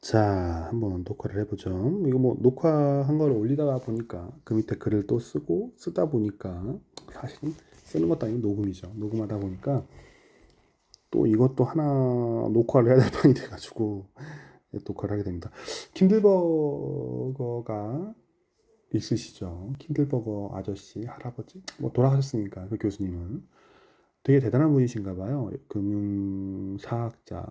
자, 한번 녹화를 해보죠. 이거 뭐 녹화한 걸 올리다가 보니까 그 밑에 글을 또 쓰고 쓰다 보니까 사실 쓰는 것도 아니고 녹음이죠. 녹음하다 보니까 또 이것도 하나 녹화를 해야 될 판이 돼가지고 녹화를 하게 됩니다. 킨들버거가 있으시죠? 킨들버거 아저씨, 할아버지? 뭐 돌아가셨으니까 그 교수님은 되게 대단한 분이신가 봐요. 금융사학자,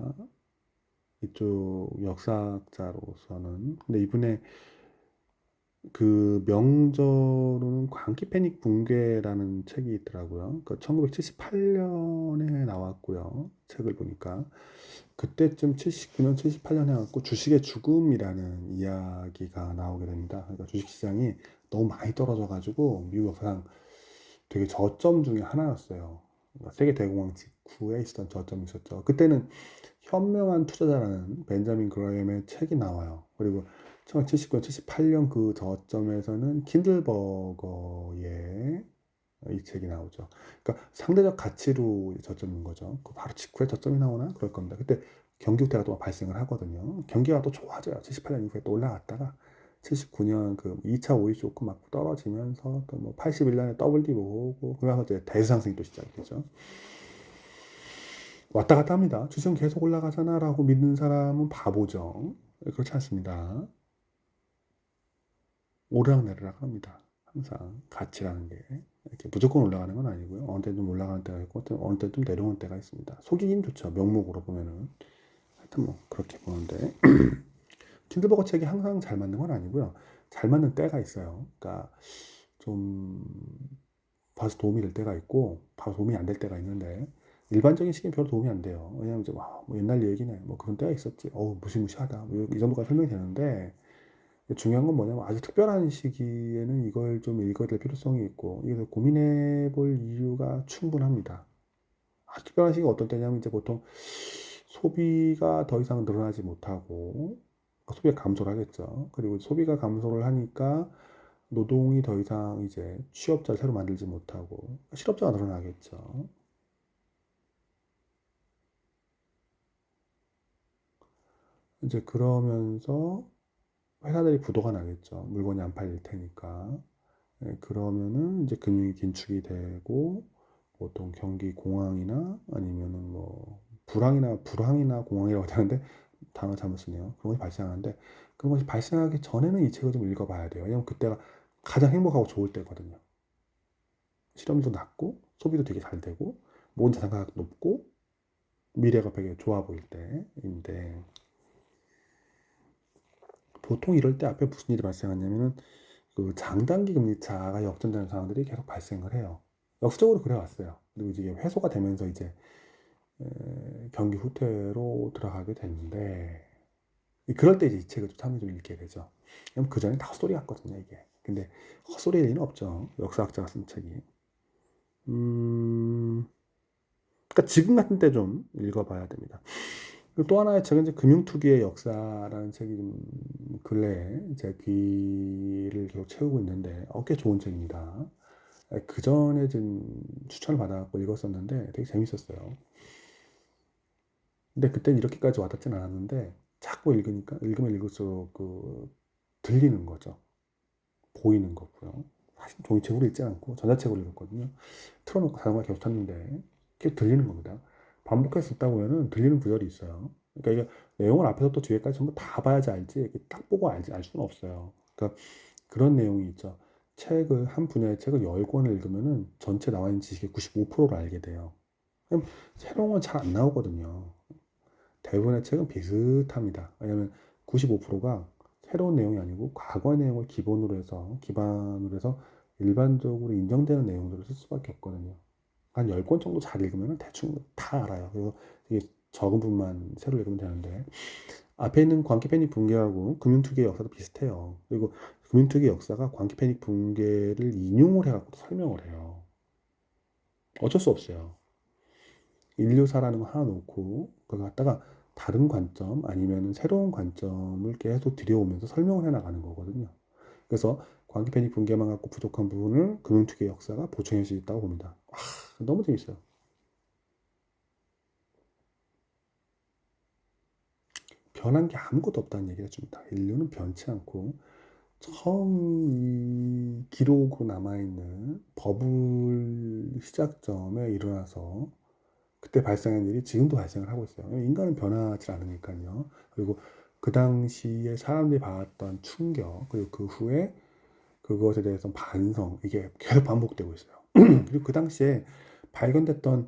이쪽 역사학자로서는. 근데 이분의 그 명저로는 광기 패닉 붕괴라는 책이 있더라고요. 그 1978년에 나왔고요. 책을 보니까 그때쯤 79년, 78년에 나왔고 주식의 죽음이라는 이야기가 나오게 됩니다. 그러니까 주식시장이 너무 많이 떨어져가지고 미국 역사상 되게 저점 중에 하나였어요. 그러니까 세계 대공황 직후에 있었던 저점이 있었죠. 그때는 현명한 투자자라는 벤자민 그라햄의 책이 나와요. 그리고 1979년, 78년 그 저점에서는 킨들버거의 이 책이 나오죠. 그러니까 상대적 가치로 저점인 거죠. 그 바로 직후에 저점이 나오나? 그럴 겁니다. 그때 경기 후퇴가 또 발생을 하거든요. 경기가 또 좋아져요. 78년 이후에 또 올라갔다가 79년 그 2차 오일 쇼크 맞고 떨어지면서 또 뭐 81년에 WD 오고 그러면서 이제 대상승이 또 시작이 되죠. 왔다 갔다 합니다. 주식은 계속 올라가잖아 라고 믿는 사람은 바보죠. 그렇지 않습니다. 오르락내리락 합니다. 항상 가치라는 게 이렇게 무조건 올라가는 건 아니고요. 어느 때는 좀 올라가는 때가 있고 어느 때는 좀 내려오는 때가 있습니다. 속이긴 좋죠. 명목으로 보면은. 하여튼 뭐 그렇게 보는데 킨들버거 책이 항상 잘 맞는 건 아니고요. 잘 맞는 때가 있어요. 그러니까 좀 봐서 도움이 될 때가 있고 봐서 도움이 안 될 때가 있는데 일반적인 시기엔 별로 도움이 안 돼요. 왜냐면 이제 뭐 옛날 얘기네. 뭐 그런 때가 있었지. 무시무시하다. 뭐이 정도까지 설명이 되는데 중요한 건 뭐냐면 아주 특별한 시기에는 이걸 좀 읽어야 될 필요성이 있고 이게 고민해 볼 이유가 충분합니다. 아주 특별한 시기가 어떤 때냐면 이제 보통 소비가 더 이상 늘어나지 못하고 소비가 감소를 하겠죠. 그리고 소비가 감소를 하니까 노동이 더 이상 이제 취업자를 새로 만들지 못하고 실업자가 늘어나겠죠. 이제 그러면서 회사들이 부도가 나겠죠. 물건이 안 팔릴 테니까. 예, 그러면은 이제 금융이 긴축이 되고 보통 경기 공황이나 아니면은 뭐 불황이나 공황이라고 하는데 단어 잘못 쓰네요. 그런 것이 발생하는데 그런 것이 발생하기 전에는 이 책을 좀 읽어봐야 돼요. 왜냐면 그때가 가장 행복하고 좋을 때거든요. 실업률도 낮고 소비도 되게 잘 되고 모은 자산 가격도 높고 미래가 되게 좋아 보일 때인데 보통 이럴 때 앞에 무슨 일이 발생하냐면은 그 장단기 금리 차가 역전되는 상황들이 계속 발생을 해요. 역사적으로 그래 왔어요. 그리고 이제 회소가 되면서 이제 경기 후퇴로 들어가게 되는데 그럴 때 이제 이 책을 좀 읽게 되죠. 왜냐면 그 전에 다 헛소리 같거든요, 이게. 근데 헛소리일 리는 없죠. 역사학자가 쓴 책이. 그러니까 지금 같은 때 좀 읽어봐야 됩니다. 그리고 또 하나의 책은 이제 금융투기의 역사라는 책이 좀 근래에 제 귀를 계속 채우고 있는데 꽤 좋은 책입니다. 그 전에 좀 추천을 받아갖고 읽었었는데 되게 재밌었어요. 근데 그때는 이렇게까지 와닿진 않았는데 자꾸 읽으면 읽을수록 들리는 거죠. 보이는 거고요. 사실 종이책으로 읽지 않고 전자책으로 읽었거든요. 틀어놓고 자동화 계속 탔는데 계속 들리는 겁니다. 반복해서 듣다 보면은 들리는 구절이 있어요. 그러니까 이게 내용을 앞에서 또 뒤에까지 전부 다 봐야지 알지 이렇게 딱 보고 알 수는 없어요. 그러니까 그런 내용이 있죠. 한 분야의 책을 10권을 읽으면은 전체 나와 있는 지식의 95%를 알게 돼요. 그럼 새로운 건 잘 안 나오거든요. 대부분의 책은 비슷합니다. 왜냐하면 95%가 새로운 내용이 아니고 과거의 내용을 기반으로 해서 일반적으로 인정되는 내용들을 쓸 수밖에 없거든요. 한 10권 정도 잘 읽으면 대충 다 알아요. 그래서 되게 적은 부분만 새로 읽으면 되는데 앞에 있는 광기 패닉 붕괴하고 금융투기의 역사도 비슷해요. 그리고 금융투기 역사가 광기 패닉 붕괴를 인용을 해갖고 설명을 해요. 어쩔 수 없어요. 인류사라는 거 하나 놓고 그걸 갖다가 다른 관점 아니면 새로운 관점을 계속 들여오면서 설명을 해나가는 거거든요. 그래서 광기 패닉 붕괴만 갖고 부족한 부분을 금융투기의 역사가 보충할 수 있다고 봅니다. 너무 재밌어요. 변한 게 아무것도 없다는 얘기를 해줍니다. 인류는 변치 않고 처음 이 기록으로 남아있는 버블 시작점에 일어나서 그때 발생한 일이 지금도 발생을 하고 있어요. 인간은 변하지 않으니까요. 그리고 그 당시에 사람들이 받았던 충격, 그리고 그 후에 그것에 대해서 반성, 이게 계속 반복되고 있어요. 그리고 그 당시에 발견됐던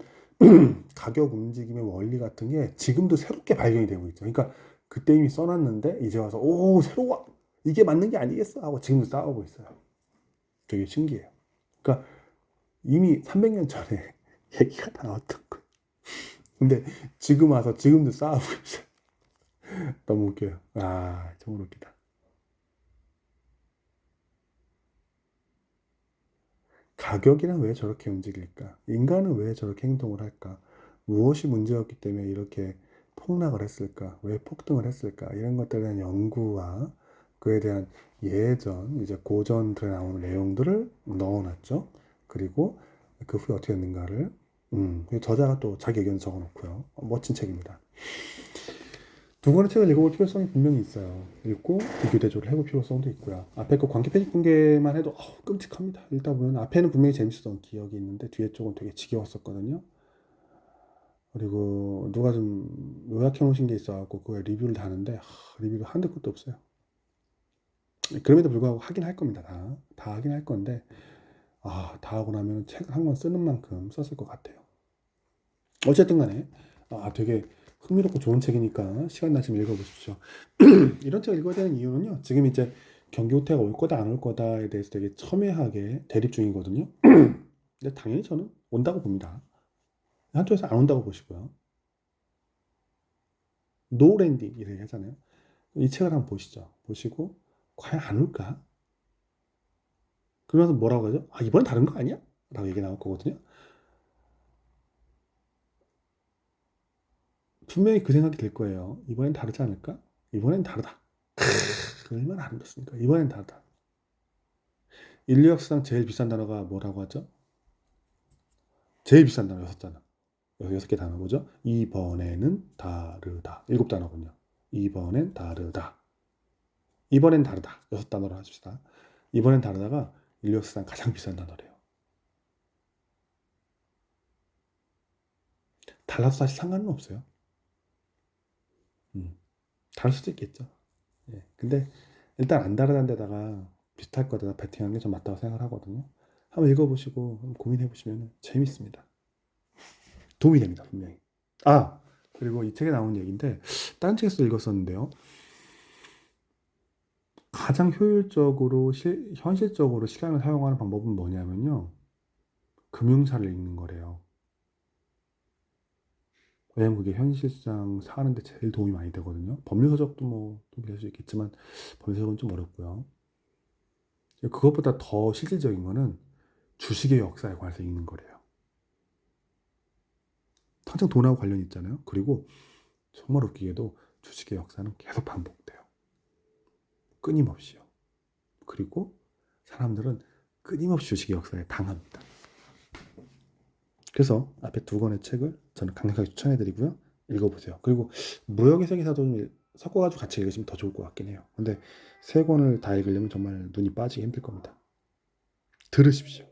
가격 움직임의 원리 같은 게 지금도 새롭게 발견이 되고 있죠. 그러니까 그때 이미 써놨는데 이제 와서 오 새로워 이게 맞는 게 아니겠어 하고 지금도 싸우고 있어요. 되게 신기해요. 그러니까 이미 300년 전에 얘기가 나왔던 거. 근데 지금 와서 지금도 싸우고 있어요. 너무 웃겨요. 아 정말 웃기다. 가격이란 왜 저렇게 움직일까? 인간은 왜 저렇게 행동을 할까? 무엇이 문제였기 때문에 이렇게 폭락을 했을까? 왜 폭등을 했을까? 이런 것들에 대한 연구와 그에 대한 예전, 이제 고전들에 나오는 내용들을 넣어놨죠. 그리고 그 후에 어떻게 됐는가를, 저자가 또 자기 의견 적어놓고요. 멋진 책입니다. 두 권의 책을 읽어볼 필요성이 분명히 있어요. 읽고 비교 대조를 해볼 필요성도 있고요. 앞에 그 관계 편집 공개만 해도 끔찍합니다. 읽다 보면 앞에는 분명히 재밌었던 기억이 있는데 뒤에 쪽은 되게 지겨웠었거든요. 그리고 누가 좀 요약해 놓으신 게 있어갖고 그거에 리뷰를 다는데 리뷰가 한두 끝도 없어요. 그럼에도 불구하고 하긴 할 겁니다. 다 하긴 할 건데 다 하고 나면 책 한 권 쓰는 만큼 썼을 것 같아요. 어쨌든 간에 되게 흥미롭고 좋은 책이니까 시간 나시면 읽어보십시오. 이런 책을 읽어야 되는 이유는요. 지금 이제 경기 후퇴가 올 거다 안 올 거다에 대해서 되게 첨예하게 대립 중이거든요. 근데 당연히 저는 온다고 봅니다. 한쪽에서 안 온다고 보시고요. 노 랜딩 이렇게 하잖아요. 이 책을 한번 보시죠. 보시고 과연 안 올까? 그러면서 뭐라고 하죠? 이번엔 다른 거 아니야? 라고 얘기 나올 거거든요. 분명히 그 생각이 들 거예요. 이번엔 다르지 않을까? 이번엔 다르다. 얼마나 아름답습니까? 이번엔 다르다. 인류 역사상 제일 비싼 단어가 뭐라고 하죠? 제일 비싼 단어 6단어. 6개 단어 뭐죠? 이번에는 다르다. 7단어군요. 이번엔 다르다. 이번엔 다르다. 6단어로 하십시다. 이번엔 다르다가 인류 역사상 가장 비싼 단어래요. 달라서 사실 상관은 없어요. 다를 수도 있겠죠. 예. 근데 일단 안 다르다는 데다가 비슷할 거다 베팅하는 게 좀 맞다고 생각을 하거든요. 한번 읽어보시고 한번 고민해보시면 재밌습니다. 도움이 됩니다, 분명히. 그리고 이 책에 나온 얘기인데 다른 책에서 읽었었는데요. 가장 효율적으로 현실적으로 시간을 사용하는 방법은 뭐냐면요. 금융사를 읽는 거래요. 왜냐면 그게 현실상 사는데 제일 도움이 많이 되거든요. 법률서적도 뭐 도움이 될 수 있겠지만 법률서적은 좀 어렵고요. 그것보다 더 실질적인 거는 주식의 역사에 관해서 읽는 거래요. 항상 돈하고 관련이 있잖아요. 그리고 정말 웃기게도 주식의 역사는 계속 반복돼요. 끊임없이요. 그리고 사람들은 끊임없이 주식의 역사에 당합니다. 그래서 앞에 두 권의 책을 저는 강력하게 추천해드리고요. 읽어보세요. 그리고 무역의 세계사도 좀 섞어가지고 같이 읽으시면 더 좋을 것 같긴 해요. 근데 세 권을 다 읽으려면 정말 눈이 빠지기 힘들 겁니다. 들으십시오.